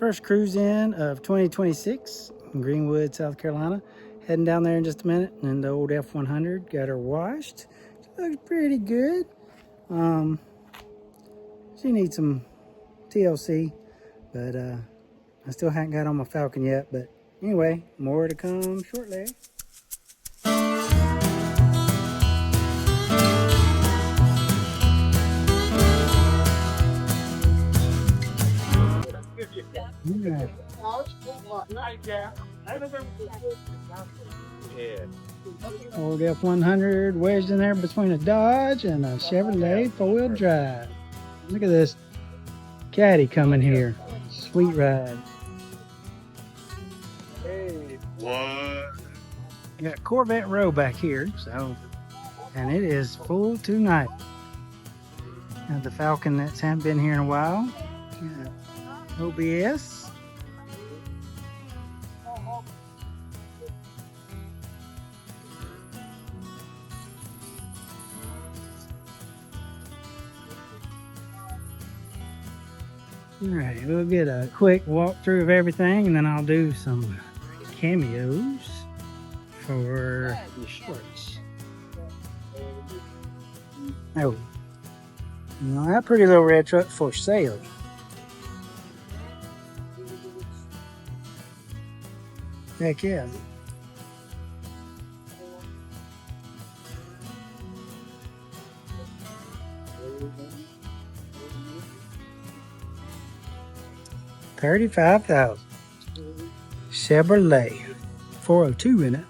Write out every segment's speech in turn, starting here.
First cruise in of 2026 in Greenwood, South Carolina. Heading down there in just a minute. And the old F100 got her washed. She looks pretty good. She needs some TLC, but I still haven't got on my Falcon yet. But anyway, more to come shortly. Yeah. Old F100 wedged in there between a Dodge and a Chevrolet four-wheel drive. Look at this caddy coming here. Sweet ride. Hey, what? Got Corvette Row back here, so, and it is full tonight. Got the Falcon that's hadn't been here in a while. Got OBS. Alright, we'll get a quick walkthrough of everything and then I'll do some cameos for the shorts. Oh, now that pretty little red truck for sale. Heck yeah. $35,000. Chevrolet 402 in it.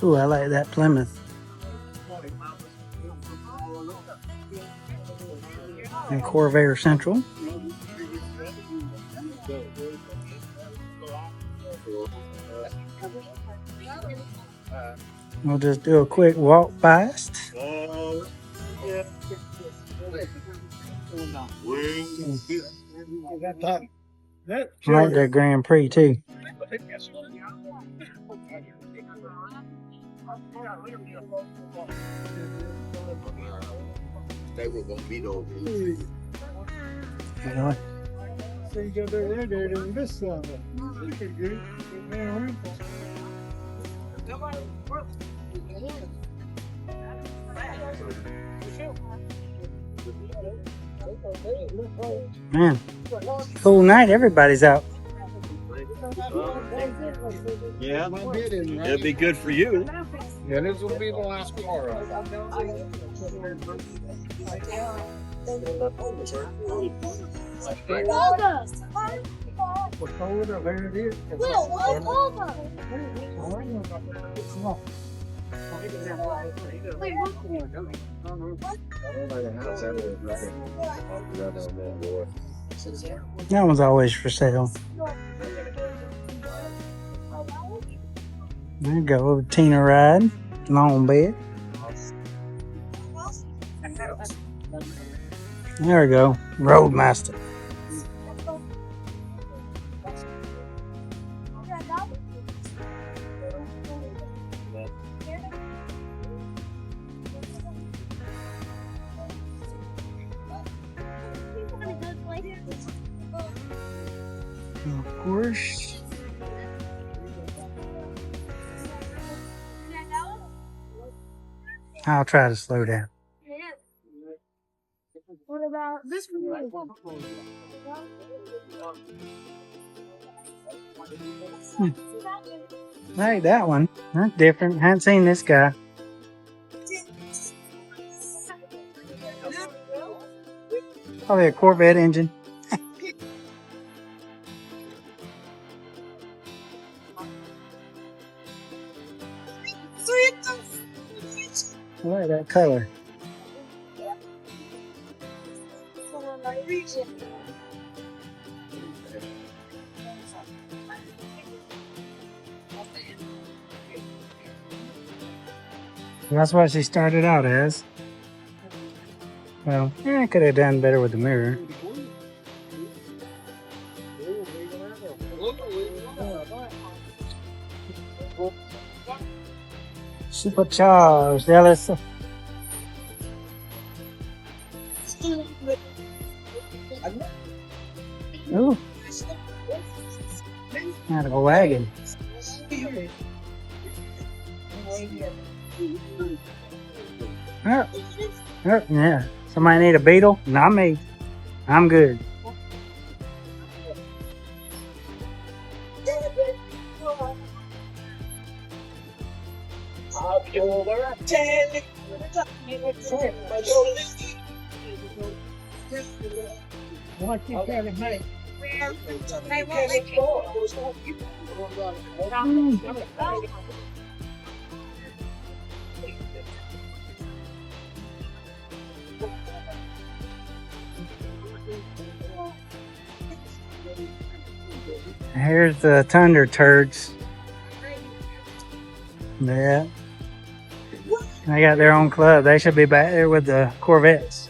Ooh, I like that Plymouth. And Corvair Central. We'll just do a quick walk past. I like that Grand Prix too. They were gonna beat over. You know what? So you go there, and this good. Man, cool night. Everybody's out. Yeah, it'll be good for you. Yeah, this will be the last car. There it is. That one's always for sale. There you go, Tina ride, long bed. There we go, Roadmaster. Of course. I'll try to slow down. What about this one? I like that one. That's different. Haven't seen this guy. Probably a Corvette engine. I like that color. That's what she started out as. Well, I could have done better with the mirror. Supercharged LS. Ooh. Out of a wagon. Oh. Oh, yeah. Somebody need a beetle? Not me. I'm good. What you trying to make? Here's the Thunder Turds. Yeah. They got their own club. They should be back there with the Corvettes.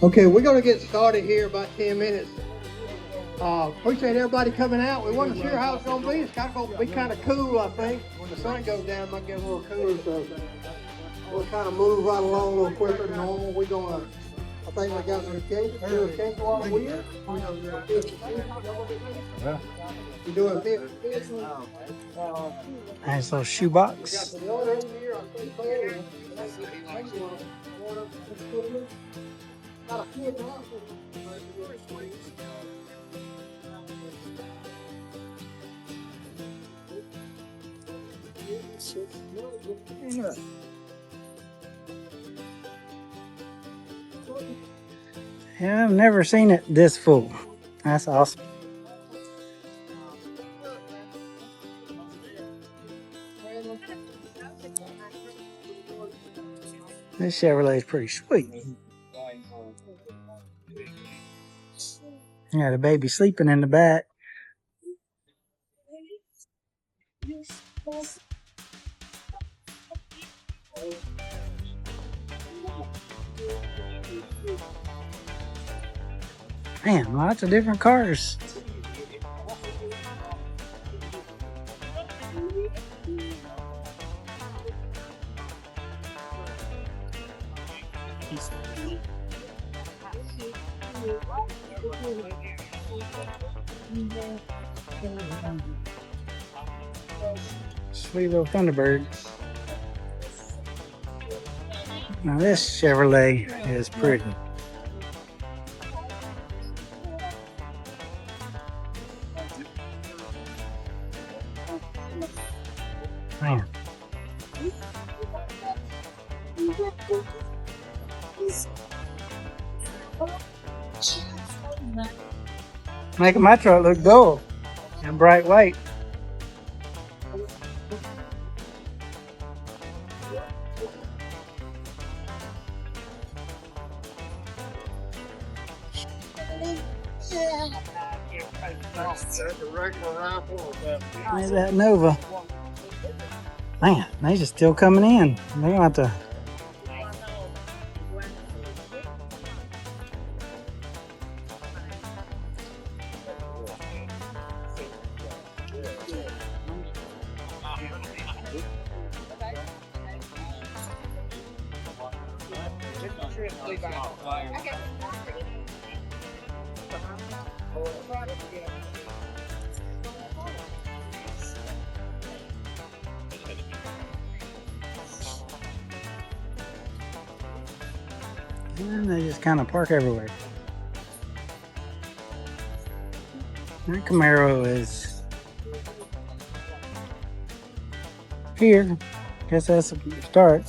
Okay, we're gonna get started here about 10 minutes. Appreciate everybody coming out. We wasn't sure how it's gonna be. It's gonna be kind of cool, I think. When the sun goes down, it might get a little cooler, so we'll kind of move right along a little quicker than normal. We're gonna, I think we got some cake. Do a cake walk with you. You doing a fit? Nice little shoebox. Yeah, I've never seen it this full. That's awesome. This Chevrolet is pretty sweet. Got a baby sleeping in the back. Man, lots of different cars. Sweet little Thunderbird. Now this Chevrolet is pretty. Man. Making my truck look dull and bright white. There's that Nova. Man, they just still coming in. They gonna have to. And they just kind of park everywhere. That Camaro is here. Guess that's a start.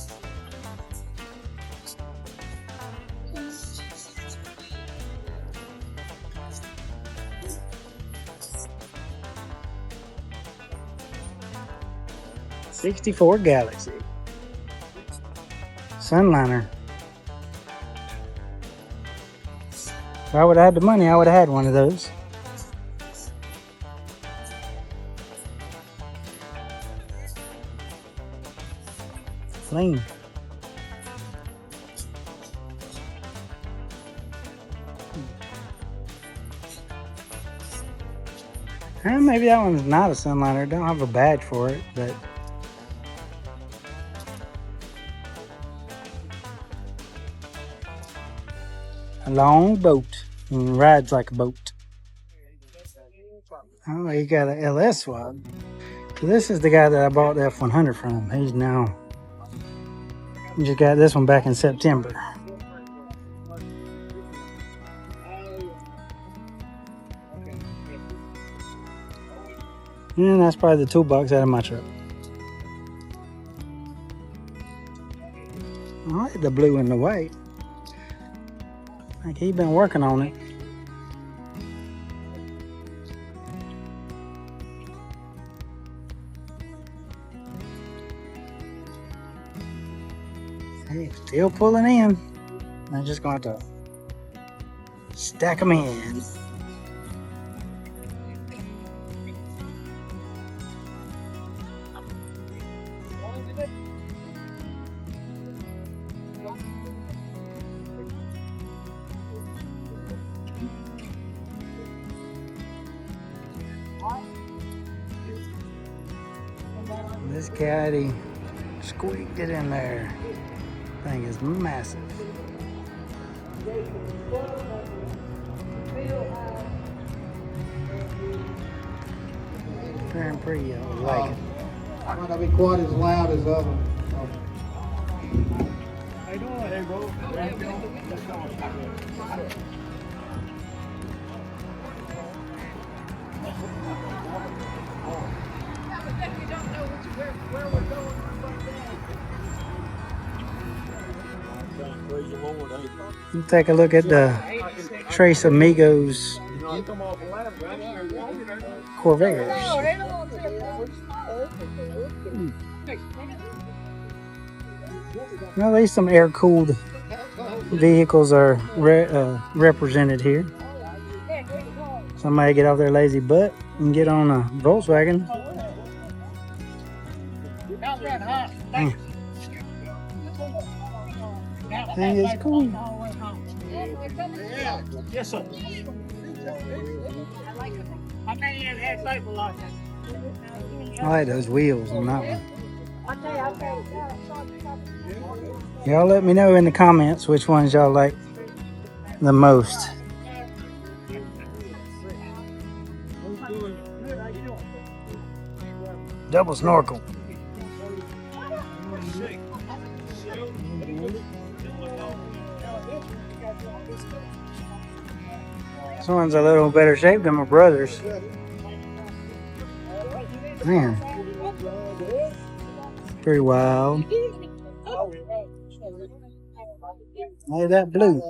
'64 Galaxy. Sunliner. If I would have had the money, I would have had one of those. Clean. Maybe that one's not a Sunliner. Don't have a badge for it, but A long boat. And rides like a boat. Oh, he got an LS swap. So this is the guy that I bought the F100 from. He just got this one back in September. And that's probably the toolbox out of my truck. I like the blue and the white. Like he's been working on it. Hey, still pulling in. I'm just going to stack them in. This caddy squeaked it in there. Thing is massive. Very pretty, I like it. Might not be quite as loud as other. Take a look at the Trace Amigos Corvairs. Well, at least some air-cooled vehicles are represented here. Somebody get off their lazy butt and get on a Volkswagen. Man. Thing is cool. Yes, sir. I like those wheels on that one. Y'all let me know in the comments which ones y'all like the most. Double snorkel. This one's a little better shape than my brother's. Man. Pretty wild. Hey, that blue.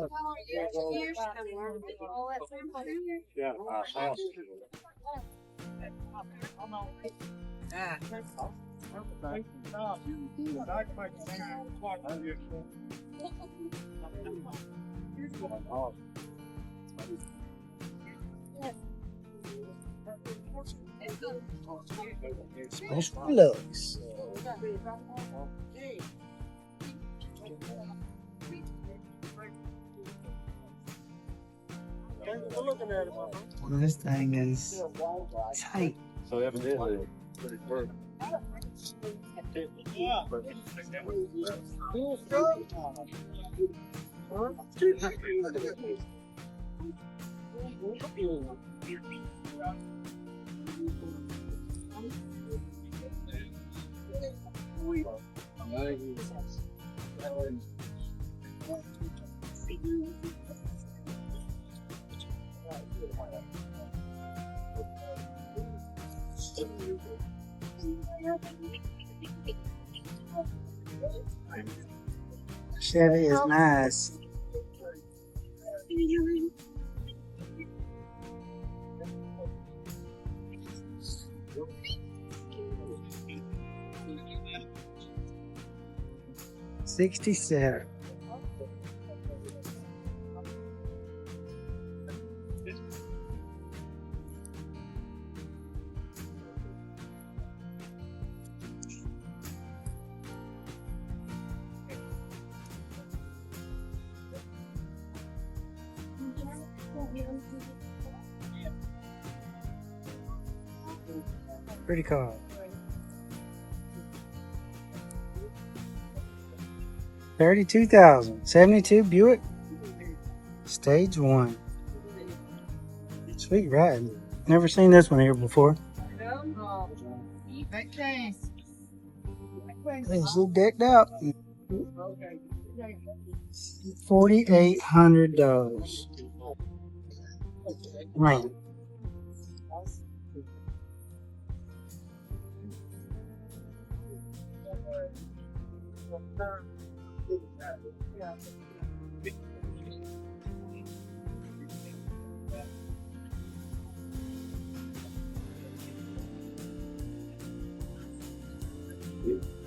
Special looks. This thing is tight. So evidently, pretty perfect. Chevy is nice. $67. Pretty car. $32,000. 72 Buick Stage 1. Sweet ride. Never seen this one here before. It's so decked out. $4,800. Man.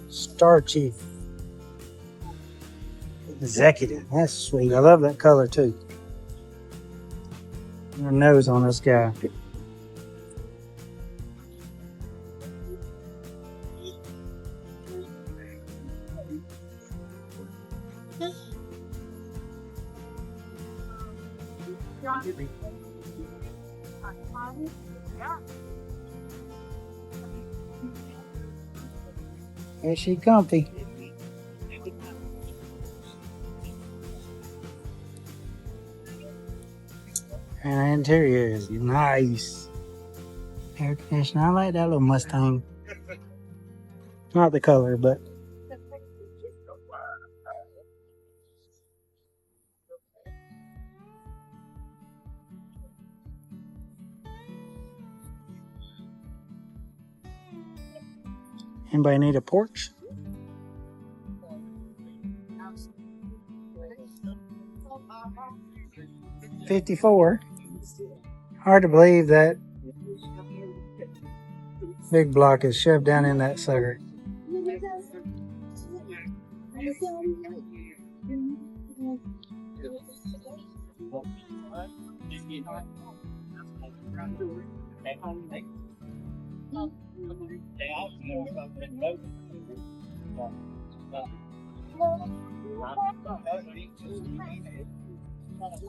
Star Chief. Executive. That's sweet. I love that color too. Her nose on this guy. Is she comfy? And the interior is nice. Air conditioning. I like that little Mustang. Not the color, but anybody need a porch? $54. Hard to believe that big block is shoved down in that sucker.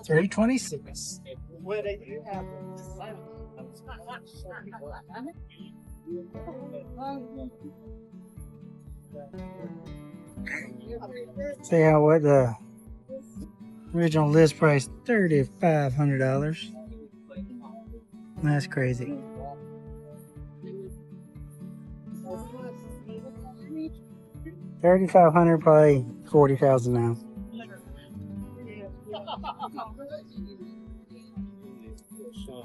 $326. See how what the original list price $3,500. That's crazy. $3,500, probably $40,000 now.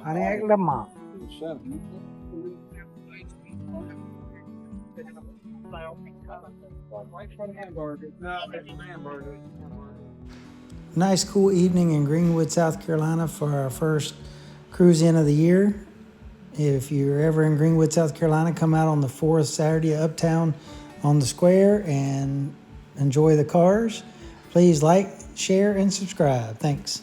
Pontiac Le Mans. Nice cool evening in Greenwood, South Carolina for our first cruise in of the year. If you're ever in Greenwood, South Carolina, come out on the 4th Saturday uptown on the square and enjoy the cars. Please like, share, and subscribe. Thanks.